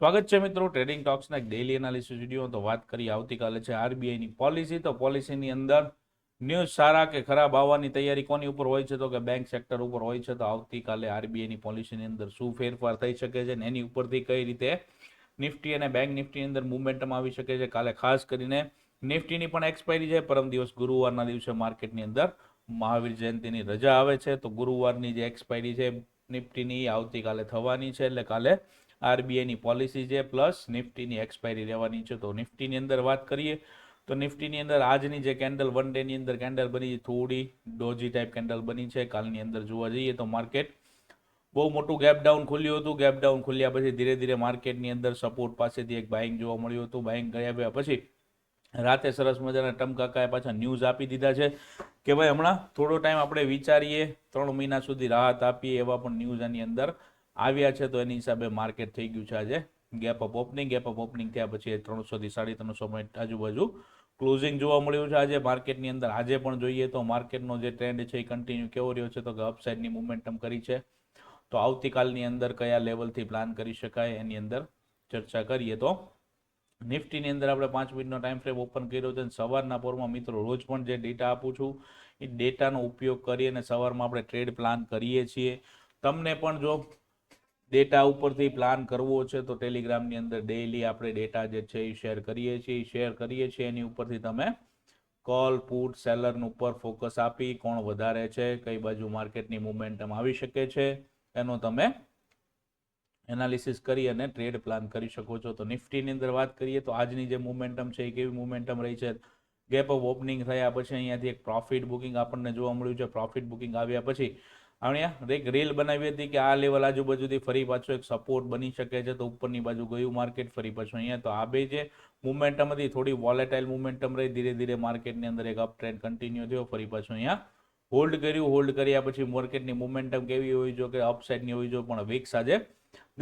સ્વાગત છે મિત્રો ટ્રેડિંગ ટોક્સના એક ડેઇલી એનાલિસિસ વિડીયો. તો વાત કરીએ આવતીકાલે છે આરબીઆઈની પોલિસી. તો પોલિસીની અંદર ન્યૂઝ સારા કે ખરાબ આવવાની તૈયારી કોની ઉપર હોય છે? તો કે બેંક સેક્ટર ઉપર હોય છે. તો આવતીકાલે આરબીઆઈની પોલિસીની અંદર શું ફેરફાર થઈ શકે છે ને એની ઉપરથી કઈ રીતે નિફ્ટી અને બેંક નિફ્ટીની અંદર મુવમેન્ટમ આવી શકે છે. કાલે ખાસ કરીને નિફ્ટીની પણ એક્સપાયરી છે. પરમ દિવસ ગુરુવારના દિવસે માર્કેટની અંદર મહાવીર જયંતિની રજા આવે છે. તો ગુરુવારની જે એક્સપાયરી છે નિફ્ટીની આવતીકાલે થવાની છે. એટલે કાલે આરબીઆઈની પોલિસી છે પ્લસ નિફ્ટીની એક્સપાયરી રહેવાની છે. તો નિફ્ટીની અંદર વાત કરીએ તો નિફ્ટીની અંદર આજની જે કેન્ડલ વન ડેની અંદર કેન્ડલ બની થોડી ડોજી ટાઈપ કેન્ડલ બની છે. કાલની અંદર જોવા જઈએ તો માર્કેટ બહુ મોટું ગેપ ડાઉન ખુલ્યું હતું. ગેપ ડાઉન ખુલ્યા પછી ધીરે ધીરે માર્કેટની અંદર સપોર્ટ પાસેથી એક બાઇંગ જોવા મળ્યું હતું. બાઇંગ કર્યા પછી રાતે સરસ મજાના ટમકાકાએ પાછા ન્યૂઝ આપી દીધા છે કે ભાઈ હમણાં થોડો ટાઈમ આપણે વિચારીએ, 3 મહિના સુધી રાહત આપીએ, એવા પણ ન્યૂઝ આની અંદર આવ્યા છે. તો એની હિસાબે માર્કેટ થઈ ગયું છે આજે gap up opening. Gap up opening થયા પછી 300 થી 350 પોઈન્ટ આજુબાજુ ક્લોઝિંગ જોવા મળ્યું છે આજે માર્કેટની અંદર. આજે પણ જોઈએ તો માર્કેટનો જે ટ્રેન્ડ છે એ કન્ટિન્યુ કેવો રહ્યો છે? તો કે અપસાઇડની મુવમેન્ટમ કરી છે. તો આવતીકાલની અંદર કયા લેવલથી પ્લાન કરી શકાય એની અંદર ચર્ચા કરીએ. તો નિફ્ટીની અંદર આપણે 5 મિનિટનો ટાઈમ ફ્રેમ ઓપન કર્યો છે. સવારના પોરમાં મિત્રો રોજ પણ જે ડેટા આપું છું એ ડેટાનો ઉપયોગ કરી અને સવારમાં આપણે ટ્રેડ પ્લાન કરીએ છીએ. તમને પણ જો ડેટા ઉપરથી પ્લાન કરવો છે તો ટેલિગ્રામની અંદર ડેઈલી આપણે ડેટા જે છે એ શેર કરીએ છીએ. એની ઉપરથી તમે કોલ પુટ સેલર ઉપર ફોકસ આપી કોણ વધારે છે, કઈ બાજુ માર્કેટની મુવમેન્ટમ આવી શકે છે એનો તમે એનાલિસિસ કરી અને ટ્રેડ પ્લાન કરી શકો છો. તો નિફ્ટીની અંદર વાત કરીએ તો આજની જે મુવમેન્ટમ છે એ કેવી મુવમેન્ટમ રહી છે? ગેપ ઓફ ઓપનિંગ થયા પછી અહીંયાથી એક પ્રોફિટ બુકિંગ આપણને જોવા મળ્યું છે. પ્રોફિટ બુકિંગ આવ્યા પછી અહીંયા એક રીલ બનાવી હતી કે આ લેવલ આજુબાજુથી ફરી પાછો એક સપોર્ટ બની શકે છે. તો ઉપરની બાજુ ગયું માર્કેટ, ફરી પાછું અહીંયા. તો આ બે જે મુવમેન્ટમ હતી થોડી વોલેટાઇલ મુવમેન્ટમ રહી. ધીરે ધીરે માર્કેટની અંદર એક અપ ટ્રેન્ડ કન્ટિન્યુ થયો. ફરી પાછું અહીંયા હોલ્ડ કર્યું. હોલ્ડ કર્યા પછી માર્કેટની મુવમેન્ટમ કેવી હોવી જોઈએ? કે અપસાઇડની હોવી જોઈએ. પણ વિક્સ આજે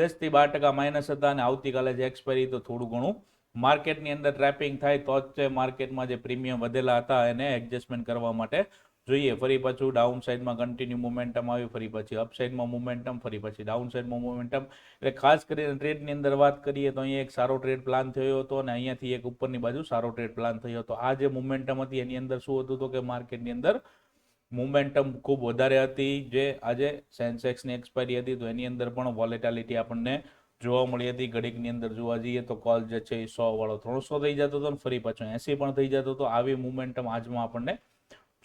10 થી 12% માઇનસ હતા અને આવતીકાલે જે એક્સપાયરી તો થોડું ઘણું માર્કેટની અંદર ટ્રેપિંગ થાય તો જ માર્કેટમાં જે પ્રીમિયમ વધેલા હતા એને એડજસ્ટમેન્ટ કરવા માટે જોઈએ. ફરી પાછું ડાઉન સાઇડમાં કન્ટિન્યુ મોમેન્ટમ આવ્યું, ફરી પછી અપસાઇડમાં મોમેન્ટમ, ફરી પછી ડાઉન સાઇડમાં મોમેન્ટમ. એટલે ખાસ કરીને ટ્રેડની અંદર વાત કરીએ તો અહીંયા એક સારો ટ્રેડ પ્લાન થયો હતો અને અહીંયાથી એક ઉપરની બાજુ સારો ટ્રેડ પ્લાન થયો હતો. આ જે મોમેન્ટમ હતી એની અંદર શું હતું? તો કે માર્કેટની અંદર મોમેન્ટમ ખૂબ વધારે હતી. જે આજે સેન્સેક્સની એક્સપાયરી હતી તો એની અંદર પણ વોલેટાલિટી આપણને જોવા મળી હતી. ઘડીકની અંદર જોવા જઈએ તો કોલ જે છે એ 100 વાળો 300 થઈ જતો હતો ને ફરી પાછો 80 પણ થઈ જતો હતો. આવી મુવમેન્ટમ આજમાં આપણને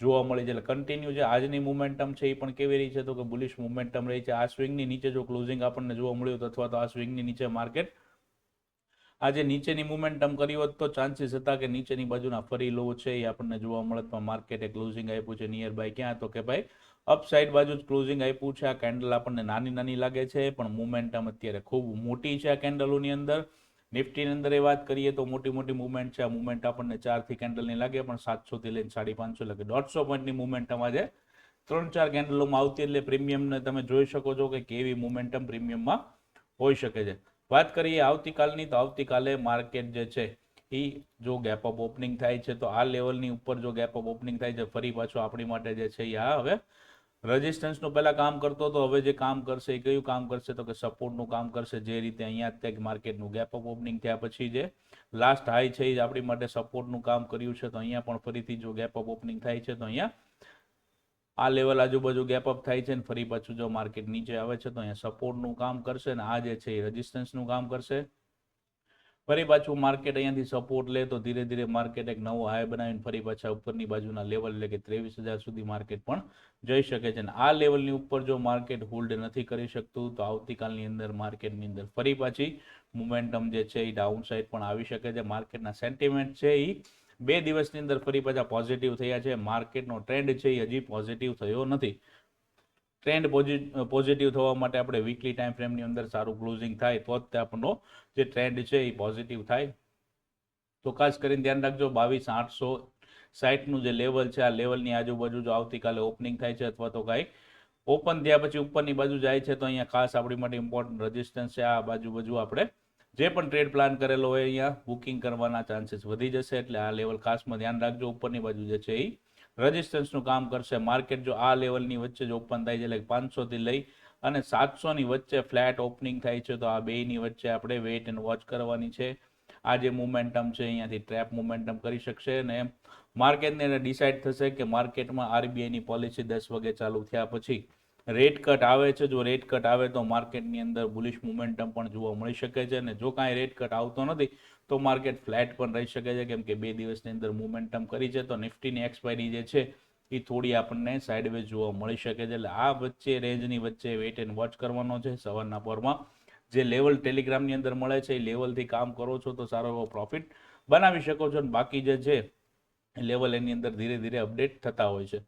જોવા મળી છે. એટલે કન્ટિન્યુ જે આજની મુવમેન્ટમ છે એ પણ કેવી રહી છે? તો કે બુલિશ મુવમેન્ટમ રહી છે. આ સ્વિંગની નીચે જો ક્લોઝિંગ આપણને જોવા મળ્યું અથવા તો આ સ્વિંગની નીચે માર્કેટ આજે નીચેની મુવમેન્ટમ કરી હોત તો ચાન્સીસ હતા કે નીચેની બાજુના ફરી લો છે એ આપણને જોવા મળત. પણ માર્કેટે ક્લોઝિંગ આપ્યું છે નિયર બાય ક્યાં? તો કે ભાઈ અપસાઇડ બાજુ જ ક્લોઝિંગ આપ્યું છે. આ કેન્ડલ આપણને નાની નાની લાગે છે પણ મુવમેન્ટમ અત્યારે ખૂબ મોટી છે આ કેન્ડલોની અંદર. નિફ્ટીની અંદર એ વાત કરીએ તો મોટી મોટી મુવમેન્ટ છે. આ મુવમેન્ટ આપણને 4 થી કેન્ડલની લાગે પણ 700 થી લઈને 550 એટલે 150 પોઈન્ટની મુવમેન્ટમ આજે 3-4 કેન્ડલોમાં આવતી. એટલે પ્રીમિયમને તમે જોઈ શકો છો કે કેવી મુવમેન્ટમ પ્રીમિયમમાં હોઈ શકે છે. વાત કરીએ આવતીકાલની તો આવતીકાલે માર્કેટ જે છે એ જો ગેપ અપ ઓપનિંગ થાય છે તો આ લેવલની ઉપર જો ગેપ અપ ઓપનિંગ થાય છે ફરી પાછો આપણી માટે જે છે એ આ હવે રેઝિસ્ટન્સનું પહેલા કામ કરતો હતો. હવે જે કામ કરશે એ કયું કામ કરશે? તો કે સપોર્ટનું કામ કરશે. જે રીતે અહીંયા અત્યારે માર્કેટનું ગેપ અપ ઓપનિંગ થયા પછી જે લાસ્ટ હાઈ છે એ આપણી માટે સપોર્ટનું કામ કર્યું છે. તો અહીંયા પણ ફરીથી જો ગેપ અપ ઓપનિંગ થાય છે તો અહીંયા આ લેવલ આજુબાજુ ગેપ અપ થાય છે ને ફરી પાછું જો માર્કેટ નીચે આવે છે તો અહીંયા સપોર્ટનું કામ કરશે ને આ જે છે એ રેઝિસ્ટન્સનું કામ કરશે. ફરી પાછું માર્કેટ અહીંયાથી સપોર્ટ લે તો ધીરે ધીરે માર્કેટ એક નવો હાઈ બનાવીને ફરી પાછા ઉપરની બાજુના લેવલ એટલે કે 23,000 સુધી માર્કેટ પણ જઈ શકે છે. આ લેવલની ઉપર જો માર્કેટ હોલ્ડ નથી કરી શકતું તો આવતીકાલની અંદર માર્કેટની અંદર ફરી પાછી મોમેન્ટમ જે છે એ ડાઉન સાઇડ પણ આવી શકે છે. માર્કેટના સેન્ટિમેન્ટ છે એ 2 દિવસની અંદર ફરી પાછા પોઝિટિવ થયા છે. માર્કેટનો ટ્રેન્ડ છે એ હજી પોઝિટિવ થયો નથી. ટ્રેન્ડ પોઝિટિવ થવા માટે આપણે વીકલી ટાઈમ ફ્રેમની અંદર સારું ક્લોઝિંગ થાય તો જ આપણો જે ટ્રેન્ડ છે એ પોઝિટિવ થાય. તો ખાસ કરીને ધ્યાન રાખજો 22,860નું જે લેવલ છે આ લેવલની આજુબાજુ જો આવતીકાલે ઓપનિંગ થાય છે અથવા તો કાંઈ ઓપન થયા પછી ઉપરની બાજુ જાય છે તો અહીંયા ખાસ આપણી માટે ઇમ્પોર્ટન્ટ રેઝિસ્ટન્સ છે. આ બાજુ આપણે જે પણ ટ્રેડ પ્લાન કરેલો હોય અહીંયા બુકિંગ કરવાના ચાન્સીસ વધી જશે. એટલે આ લેવલ ખાસમાં ધ્યાન રાખજો. ઉપરની બાજુ જે છે એ રેઝિસ્ટન્સનું કામ કરશે. માર્કેટ જો આ લેવલની વચ્ચે જ ઓપન થાય છે એટલે 500 થી લઈ અને 700 ની વચ્ચે ફ્લેટ ઓપનિંગ થાય છે. તો આ બેની વચ્ચે આપણે વેઇટ એન્ડ વોચ કરવાની છે. આ જે મોમેન્ટમ છે અહીંયાથી ટ્રેપ મોમેન્ટમ કરી શકશે અને માર્કેટને ડિસાઇડ થશે કે માર્કેટમાં આરબીઆઈની પોલિસી 10 વાગે ચાલુ થયા પછી રેટ કટ આવે છે. જો રેટ કટ આવે તો માર્કેટની અંદર બુલિશ મોમેન્ટમ પણ જોવા મળી શકે છે અને જો કાંઈ રેટ કટ આવતો નથી તો માર્કેટ ફ્લેટ પણ રહી શકે છે, કેમ કે 2 દિવસની અંદર મોમેન્ટમ કરી છે. તો નિફ્ટીની એક્સપાયરી જે છે એ થોડી આપણને સાઇડવેઝ જોવા મળી શકે છે. એટલે આ વચ્ચે રેન્જની વચ્ચે વેઇટ એન્ડ વોચ કરવાનો છે. સવારના પરમાં જે લેવલ ટેલિગ્રામની અંદર મળે છે એ લેવલથી કામ કરો છો તો સારો એવો પ્રોફિટ બનાવી શકો છો. અને બાકી જે છે લેવલ એની અંદર ધીરે ધીરે અપડેટ થતા હોય છે.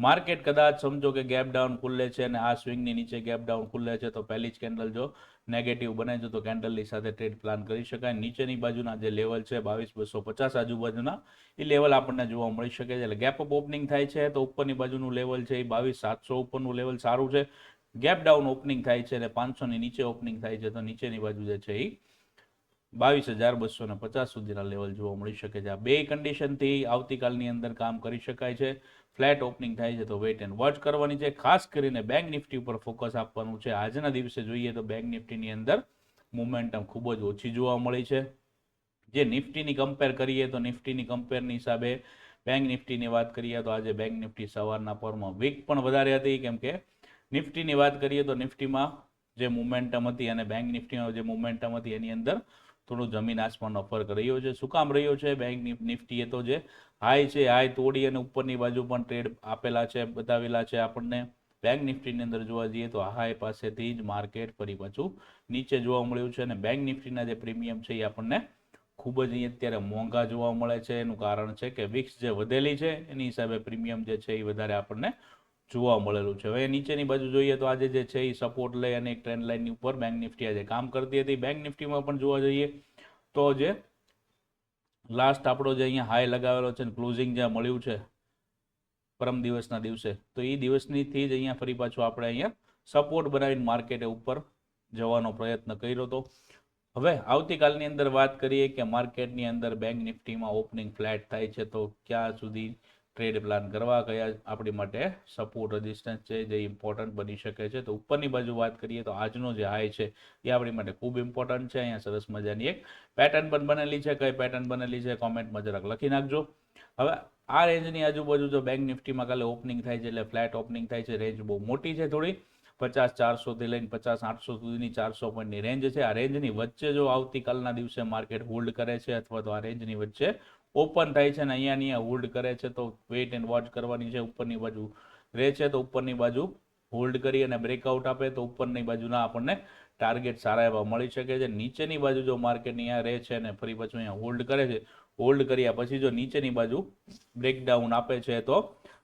માર્કેટ કદાચ સમજો કે ગેપ ડાઉન ખુલ્લે છે અને આ સ્વિંગની નીચે ગેપ ડાઉન ખુલ્લે છે તો પહેલી જ કેન્ડલ જો નેગેટિવ બને છે તો કેન્ડલની સાથે ટ્રેડ પ્લાન કરી શકાય. નીચેની બાજુના જે લેવલ છે 22,250 આજુબાજુના એ લેવલ આપણને જોવા મળી શકે છે. એટલે ગેપ અપ ઓપનિંગ થાય છે તો ઉપરની બાજુનું લેવલ છે એ 22,700 ઉપરનું લેવલ સારું છે. ગેપ ડાઉન ઓપનિંગ થાય છે અને 500 ની નીચે ઓપનિંગ થાય છે તો નીચેની બાજુ જે છે એ 22,250 સુધીના લેવલ જોવા મળી શકે છે. આ બે કન્ડિશનથી આવતીકાલની અંદર કામ કરી શકાય છે. ફ્લેટ ઓપનિંગ થાય છે તો વેઇટ એન્ડ વોચ કરવાની છે. ખાસ કરીને બેંક નિફ્ટી ઉપર ફોકસ આપવાનું છે. આજના દિવસે જોઈએ તો બેંક નિફ્ટીની અંદર મોમેન્ટમ ખૂબ જ ઓછી જોવા મળી છે. જે નિફ્ટીની કમ્પેર કરીએ તો નિફ્ટીની કમ્પેરની હિસાબે બેંક નિફ્ટીની વાત કરીએ તો આજે બેંક નિફ્ટી સવારના પરમાં વીક પણ વધારે હતી, કેમ કે નિફ્ટીની વાત કરીએ તો નિફ્ટીમાં જે મોમેન્ટમ હતી અને બેંક નિફ્ટીમાં જે મોમેન્ટમ હતી એની અંદર થોડું જમીન આસમાનનો ફરક રહ્યો છે. શું કામ રહ્યો છે? બેંક નિફ્ટીએ તો જે હાઈ છે હાઈ તોડી અને ઉપરની બાજુ પણ ટ્રેડ આપેલા છે, બતાવેલા છે આપણને. બેંક નિફ્ટીની અંદર જોવા જઈએ તો હાઈ પાસેથી જ માર્કેટ ફરી પાછું નીચે જોવા મળ્યું છે અને બેંક નિફ્ટીના જે પ્રીમિયમ છે એ આપણને ખૂબ જ અત્યારે મોંઘા જોવા મળે છે. એનું કારણ છે કે વિક્સ જે વધેલી છે એની હિસાબે પ્રીમિયમ જે છે એ વધારે આપણને જોવા મળેલું છે. હવે નીચેની બાજુ જોઈએ તો આજે જે છે એ સપોર્ટ લઈ અને એક ટ્રેન્ડ લાઇનની ઉપર બેંક નિફ્ટી આજે કામ કરતી હતી. બેંક નિફ્ટીમાં પણ જોવા જઈએ તો જે લાસ્ટ આપણો જે અહીંયા હાઈ લગાવેલો છે ક્લોઝિંગ જ્યાં મળ્યું છે પરમ દિવસના દિવસે તો એ દિવસનીથી જ અહીંયા ફરી પાછું આપણે અહીંયા સપોર્ટ બનાવીને માર્કેટે ઉપર જવાનો પ્રયત્ન કર્યો હતો. હવે આવતીકાલની અંદર વાત કરીએ કે માર્કેટની અંદર બેંક નિફ્ટીમાં ઓપનિંગ ફ્લેટ થાય છે તો ક્યાં સુધી ટ્રેડ પ્લાન કરવા, કયા આપણી માટે સપોર્ટ રેઝિસ્ટન્સ છે જે ઇમ્પોર્ટન્ટ બની શકે છે. તો ઉપરની બાજુ વાત કરીએ તો આજનો જે હાઈ છે એ આપણી માટે ખૂબ ઇમ્પોર્ટન્ટ છે. અહીંયા સરસ મજાની એક પેટર્ન પણ બનેલી છે. કઈ પેટર્ન બનેલી છે કોમેન્ટમાં જરાક લખી નાખજો. હવે આ રેન્જની આજુબાજુ જો બેંક નિફ્ટીમાં કાલે ઓપનિંગ થાય છે એટલે ફ્લેટ ઓપનિંગ થાય છે. રેન્જ બહુ મોટી છે થોડી, 50,400 થી લઈને 50,800 સુધીની 400 પોઈન્ટની રેન્જ છે. આ રેન્જની વચ્ચે જો આવતીકાલના દિવસે માર્કેટ હોલ્ડ કરે છે અથવા તો આ રેન્જની વચ્ચે ઓપન થાય છે અને અહીંયા હોલ્ડ કરે છે તો વેઇટ એન્ડ વોચ કરવાની છે. ઉપરની બાજુ રહે છે તો ઉપરની બાજુ હોલ્ડ કરી અને બ્રેકઆઉટ આપે તો ઉપરની બાજુના આપણને ટાર્ગેટ સારા એવા મળી શકે છે. નીચેની બાજુ જો માર્કેટ અહીંયા રહે છે અને ફરી પાછું અહીંયા હોલ્ડ કરે છે, હોલ્ડ કર્યા પછી જો નીચેની બાજુ બ્રેકડાઉન આપે છે તો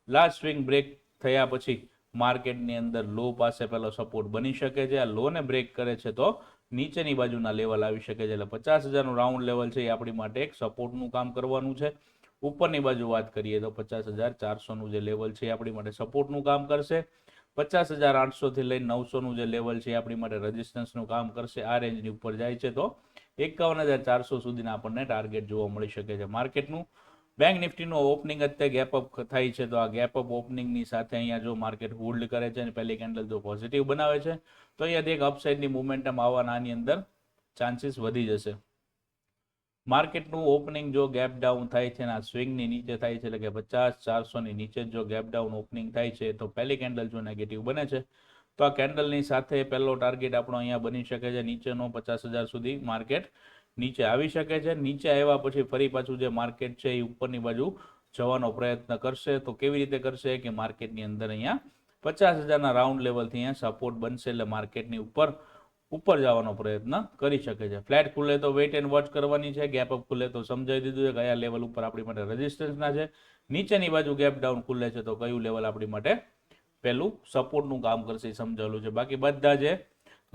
લાસ્ટ સ્વિંગ બ્રેક થયા પછી માર્કેટની અંદર લો પાસે પેલો સપોર્ટ બની શકે છે. આ લોને બ્રેક કરે છે તો નીચેની બાજુના લેવલ આવી શકે છે. એટલે 50,000નું રાઉન્ડ લેવલ છે એ આપણી માટે એક સપોર્ટનું કામ કરવાનું છે. ઉપરની બાજુ વાત કરીએ તો 50,400નું જે લેવલ છે એ આપણી માટે સપોર્ટનું કામ કરશે. 50,800 થી લઈને 900નું જે લેવલ છે એ આપણી માટે રેઝિસ્ટન્સનું કામ કરશે. આ રેન્જની ઉપર જાય છે તો 51,400 સુધીના આપણને ટાર્ગેટ જોવા મળી શકે છે. માર્કેટનું બેંક નિફ્ટીનું ઓપનિંગ અત્યારે ગેપ અપ થાય છે તો આ ગેપ અપ ઓપનિંગની સાથે અહીંયા જો માર્કેટ હોલ્ડ કરે છે અને પહેલી કેન્ડલ જો પોઝિટિવ બનાવે છે તો અહીંયાથી એક અપસાઇડની મોમેન્ટમ આવવાના આની અંદર ચાન્સીસ વધી જશે. માર્કેટનું ઓપનિંગ જો ગેપ ડાઉન થાય છે અને આ સ્વિંગની નીચે થાય છે એટલે કે 50,400ની નીચે જો ગેપ ડાઉન ઓપનિંગ થાય છે તો પહેલી કેન્ડલ જો નેગેટિવ બને છે તો આ કેન્ડલની સાથે પહેલો ટાર્ગેટ આપણો અહીંયા બની શકે છે નીચેનો 50,000 સુધી માર્કેટ નીચે આવી શકે છે. નીચે આવ્યા પછી ફરી પાછું જે માર્કેટ છે એ ઉપરની બાજુ જવાનો પ્રયત્ન કરશે તો કેવી રીતે કરશે કે માર્કેટની અંદર અહીંયા 50,000ના રાઉન્ડ લેવલથી અહીંયા સપોર્ટ બનશે એટલે માર્કેટની ઉપર જવાનો પ્રયત્ન કરી શકે છે. ફ્લેટ ખુલે તો વેઇટ એન્ડ વોચ કરવાની છે. ગેપ અપ ખુલે તો સમજાવી દીધું છે કયા લેવલ ઉપર આપણી માટે રેઝિસ્ટન્સના છે. નીચેની બાજુ ગેપ ડાઉન ખુલે છે તો કયું લેવલ આપણી માટે પહેલું સપોર્ટનું કામ કરશે એ સમજાવેલું છે. બાકી બધા જે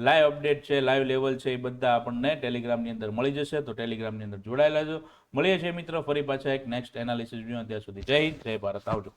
લાઈવ અપડેટ છે, લાઈવ લેવલ છે એ બધા આપણને ટેલિગ્રામની અંદર મળી જશે તો ટેલિગ્રામની અંદર જોડાયેલા છો. મળીએ છીએ મિત્રો ફરી પાછા એક નેક્સ્ટ એનાલિસિસ વિડીયો. ત્યાં સુધી જય હિન્દ, જય ભારત, આવજો.